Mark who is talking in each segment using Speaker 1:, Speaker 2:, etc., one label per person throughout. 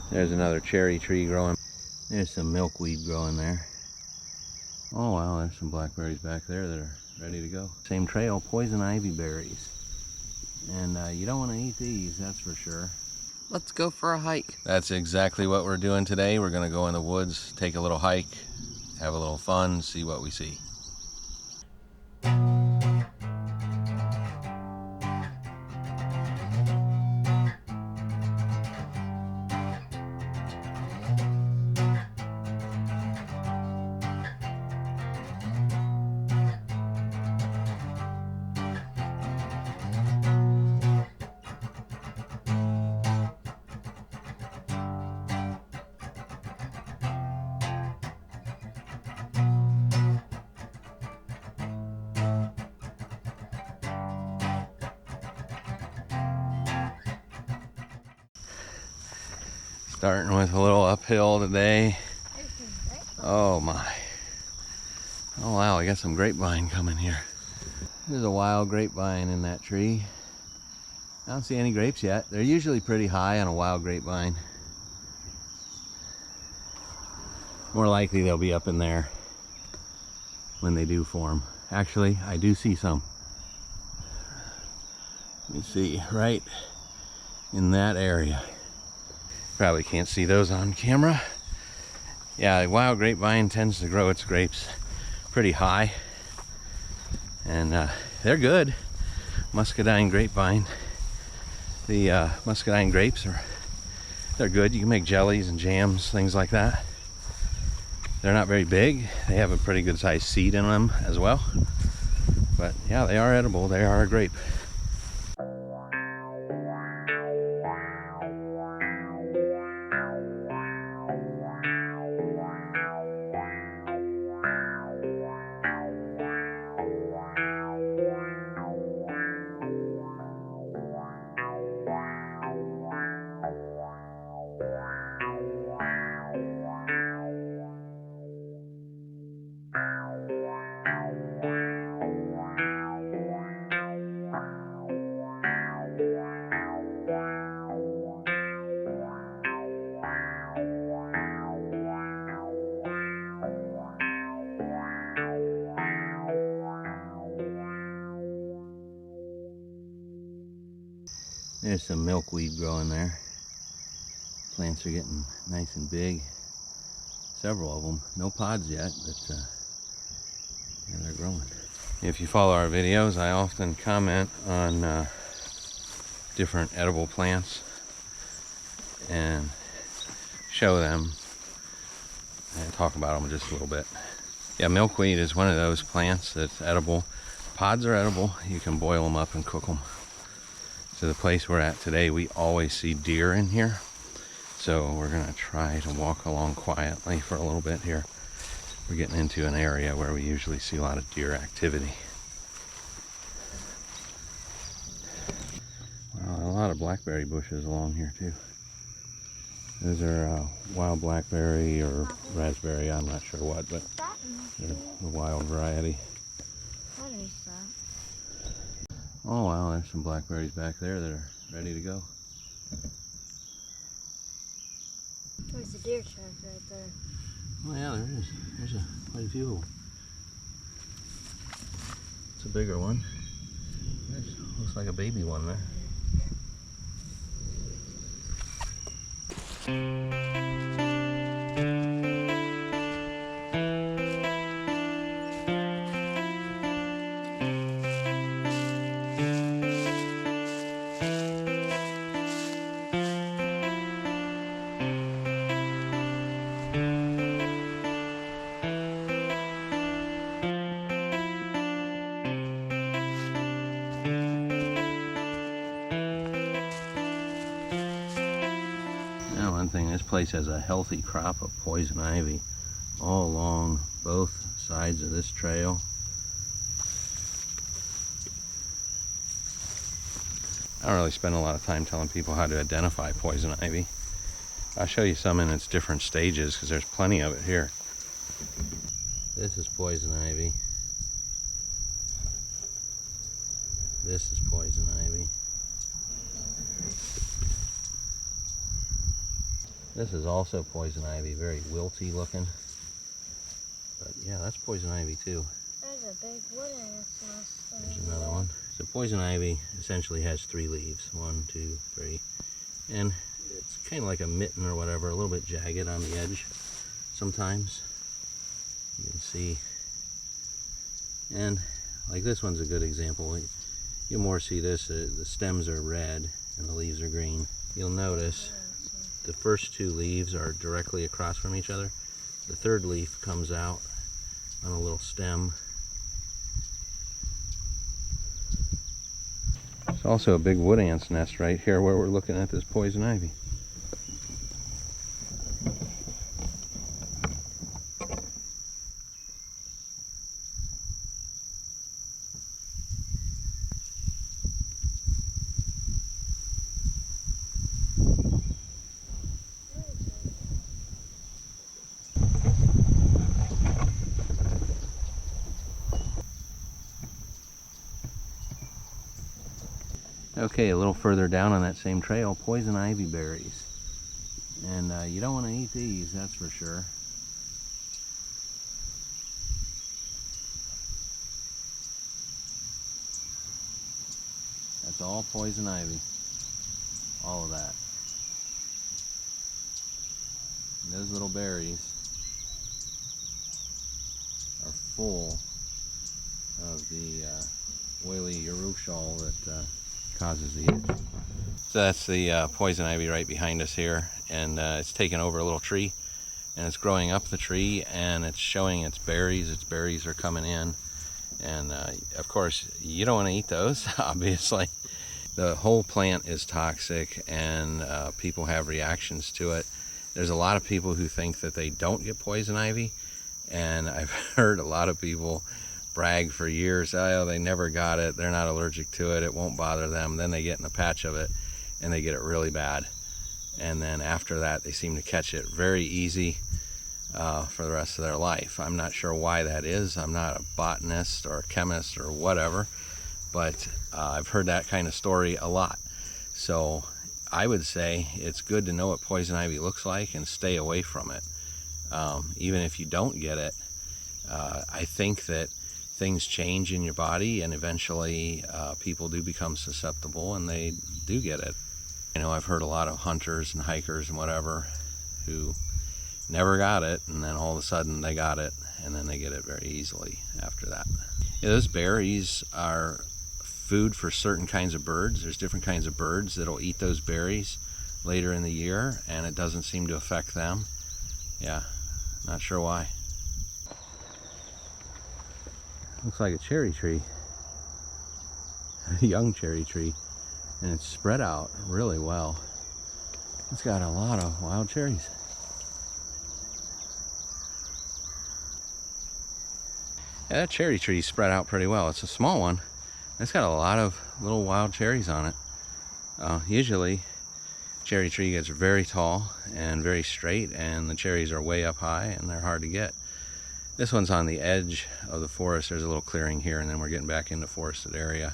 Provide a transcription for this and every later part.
Speaker 1: There's another cherry tree growing. There's some milkweed growing there. Oh wow, there's some blackberries back there that are ready to go. Same trail, poison ivy berries. And you don't want to eat these, that's for sure.
Speaker 2: Let's go for a hike.
Speaker 1: That's exactly what we're doing today. We're gonna go in the woods, take a little hike, have a little fun, see what we see. Starting with a little uphill today. Oh my. Oh wow, we got some grapevine coming here. There's a wild grapevine in that tree. I don't see any grapes yet. They're usually pretty high on a wild grapevine. More likely they'll be up in there when they do form. Actually, I do see some. Let me see, right in that area. Probably can't see those on camera. Yeah, the wild grapevine tends to grow its grapes pretty high. And they're good. Muscadine grapevine. The muscadine grapes they're good. You can make jellies and jams, things like that. They're not very big. They have a pretty good sized seed in them as well. But yeah, they are edible. They are a grape. There's some milkweed growing there. Plants are getting nice and big. Several of them. No pods yet, but yeah, they're growing. If you follow our videos, I often comment on different edible plants and show them and talk about them just a little bit. Yeah, milkweed is one of those plants that's edible. Pods are edible. You can boil them up and cook them. So the place we're at today, we always see deer in here. So we're gonna try to walk along quietly for a little bit here. We're getting into an area where we usually see a lot of deer activity. Wow, a lot of blackberry bushes along here too. Those are wild blackberry or raspberry, I'm not sure what, but they're the wild variety.
Speaker 3: What is that?
Speaker 1: Oh wow, there's some blackberries back there that are ready to go.
Speaker 3: There's a deer track right there.
Speaker 1: Oh yeah, there is. There's quite a few of them. It's a bigger one. Looks like a baby one there. Now one thing, this place has a healthy crop of poison ivy all along both sides of this trail. I don't really spend a lot of time telling people how to identify poison ivy. I'll show you some in its different stages because there's plenty of it here. This is poison ivy. This is poison ivy. This is also poison ivy, very wilty looking. But yeah, that's poison ivy too.
Speaker 3: There's a big wood in its nest.
Speaker 1: There's another one. So poison ivy essentially has 3 leaves. 1, 2, 3. And it's kind of like a mitten or whatever, a little bit jagged on the edge sometimes. You can see. And like this one's a good example. You'll more see this, the stems are red and the leaves are green. You'll notice the first 2 leaves are directly across from each other. The 3rd leaf comes out on a little stem. There's also a big wood ant's nest right here where we're looking at this poison ivy. Okay, a little further down on that same trail, poison ivy berries. And you don't want to eat these, that's for sure. That's all poison ivy. All of that. And those little berries are full of the oily urushiol that causes the itch. So that's the poison ivy right behind us here, and it's taken over a little tree, and it's growing up the tree, and it's showing its berries. Its berries are coming in, and of course you don't want to eat those, obviously. The whole plant is toxic, and people have reactions to it. There's a lot of people who think that they don't get poison ivy, and I've heard a lot of people brag for years, oh, they never got it, they're not allergic to it, it won't bother them. Then they get in a patch of it and they get it really bad, and then after that they seem to catch it very easy for the rest of their life. I'm not sure why that is. I'm not a botanist or a chemist or whatever, but I've heard that kind of story a lot. So I would say it's good to know what poison ivy looks like and stay away from it. Even if you don't get it, I think that things change in your body, and eventually people do become susceptible and they do get it. You know, I've heard a lot of hunters and hikers and whatever who never got it, and then all of a sudden they got it, and then they get it very easily after that. Yeah, those berries are food for certain kinds of birds. There's different kinds of birds that'll eat those berries later in the year, and it doesn't seem to affect them. Yeah, not sure why. Looks like a cherry tree, a young cherry tree, and it's spread out really well. It's got a lot of wild cherries. Yeah, that cherry tree spread out pretty well. It's a small one. It's got a lot of little wild cherries on it. Usually, cherry tree gets very tall and very straight, and the cherries are way up high and they're hard to get. This one's on the edge of the forest. There's a little clearing here, and then we're getting back into forested area.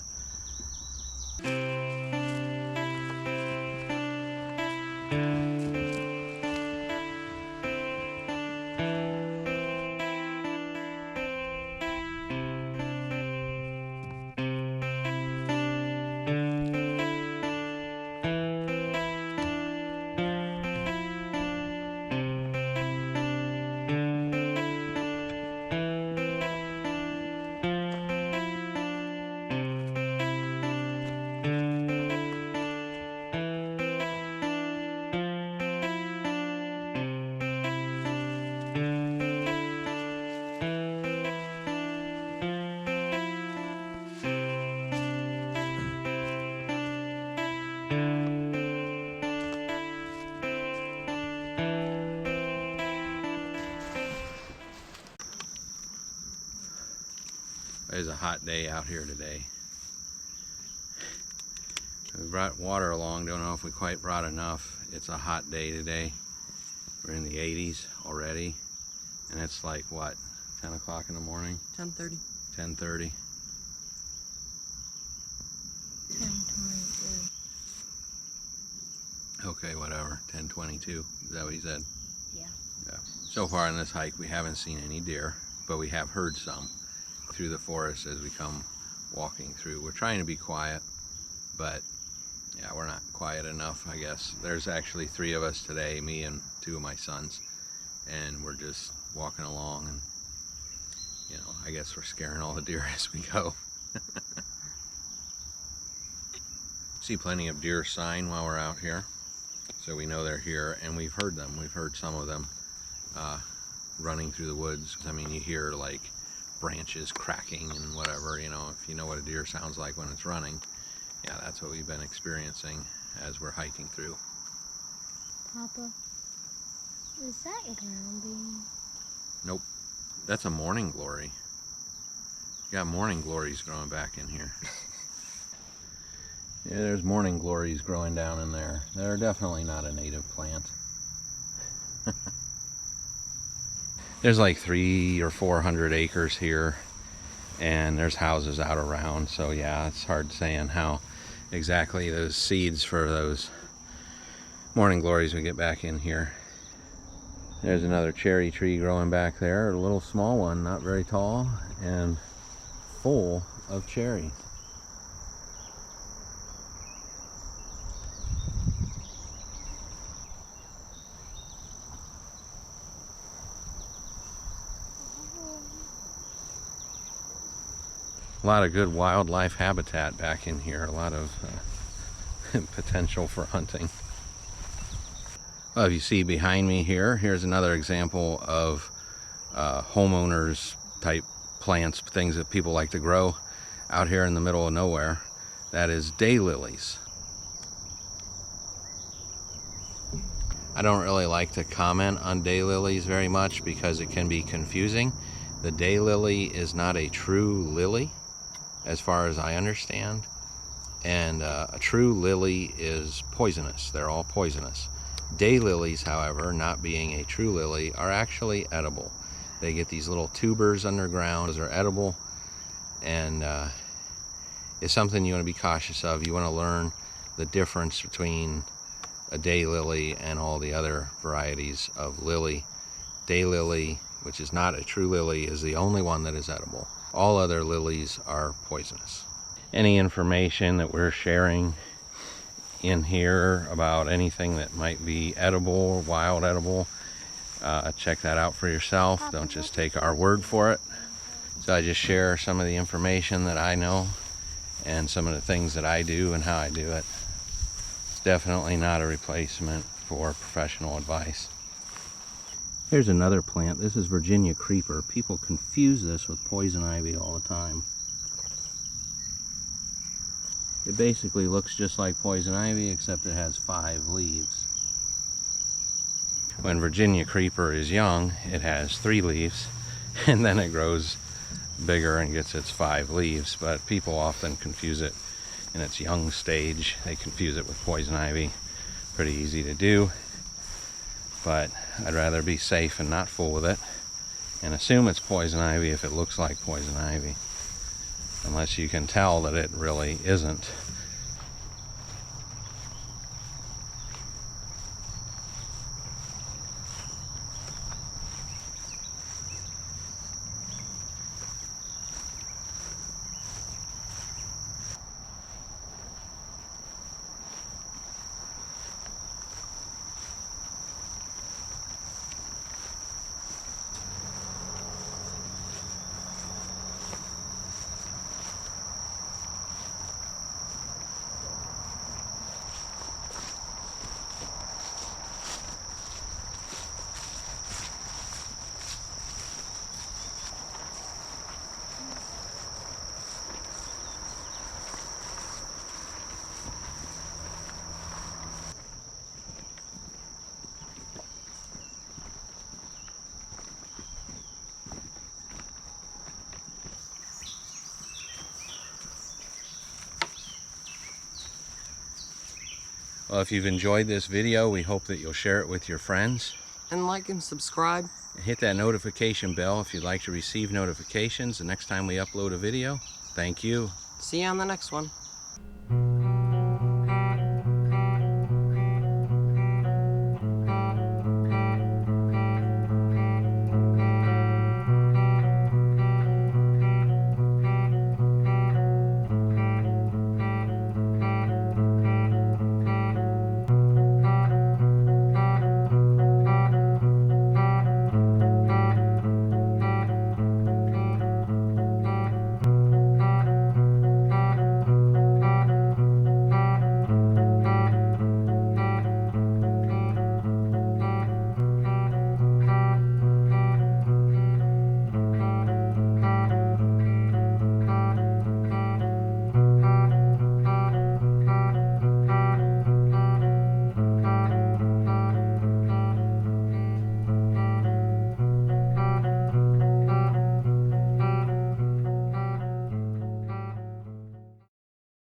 Speaker 1: It's a hot day out here today. We brought water along. Don't know if we quite brought enough. It's a hot day today. We're in the 80s already, and it's like what, 10 o'clock in the morning?
Speaker 2: 10:30.
Speaker 1: 10:30.
Speaker 3: 10:23.
Speaker 1: Okay, whatever. 10:22. Is that what he said?
Speaker 3: Yeah.
Speaker 1: Yeah. So far on this hike, we haven't seen any deer, but we have heard some through the forest as we come walking through. We're trying to be quiet, but yeah, we're not quiet enough, I guess. There's actually 3 of us today, me and 2 of my sons, and we're just walking along, and you know, I guess we're scaring all the deer as we go. See plenty of deer sign while we're out here, so we know they're here, and we've heard them. We've heard some of them running through the woods. I mean, you hear like branches cracking and whatever, you know, if you know what a deer sounds like when it's running. Yeah, that's what we've been experiencing as we're hiking through.
Speaker 3: Papa, is that ground bean?
Speaker 1: Nope, that's a morning glory. You got morning glories growing back in here. Yeah, there's morning glories growing down in there. They're definitely not a native plant. There's like 300 or 400 acres here, and there's houses out around, so yeah, it's hard saying how exactly those seeds for those morning glories we get back in here. There's another cherry tree growing back there, a little small one, not very tall, and full of cherries. A lot of good wildlife habitat back in here, a lot of potential for hunting. Well, if you see behind me here, here's another example of homeowners type plants, things that people like to grow out here in the middle of nowhere. That is daylilies. I don't really like to comment on daylilies very much because it can be confusing. The daylily is not a true lily, as far as I understand, and a true lily is poisonous. They're all poisonous. Daylilies, however, not being a true lily, are actually edible. They get these little tubers underground. Those are edible, and it's something you want to be cautious of. You want to learn the difference between a daylily and all the other varieties of lily. Daylily, which is not a true lily, is the only one that is edible. All other lilies are poisonous. Any information that we're sharing in here about anything that might be edible, wild edible, check that out for yourself. Don't just take our word for it. So I just share some of the information that I know and some of the things that I do and how I do it. It's definitely not a replacement for professional advice. Here's another plant. This is Virginia creeper. People confuse this with poison ivy all the time. It basically looks just like poison ivy, except it has 5 leaves. When Virginia creeper is young, it has 3 leaves, and then it grows bigger and gets its 5 leaves. But people often confuse it in its young stage. They confuse it with poison ivy. Pretty easy to do. But I'd rather be safe and not fool with it and assume it's poison ivy if it looks like poison ivy, unless you can tell that it really isn't. Well, if you've enjoyed this video, we hope that you'll share it with your friends.
Speaker 2: And like and subscribe.
Speaker 1: Hit that notification bell if you'd like to receive notifications the next time we upload a video. Thank you.
Speaker 2: See you on the next one.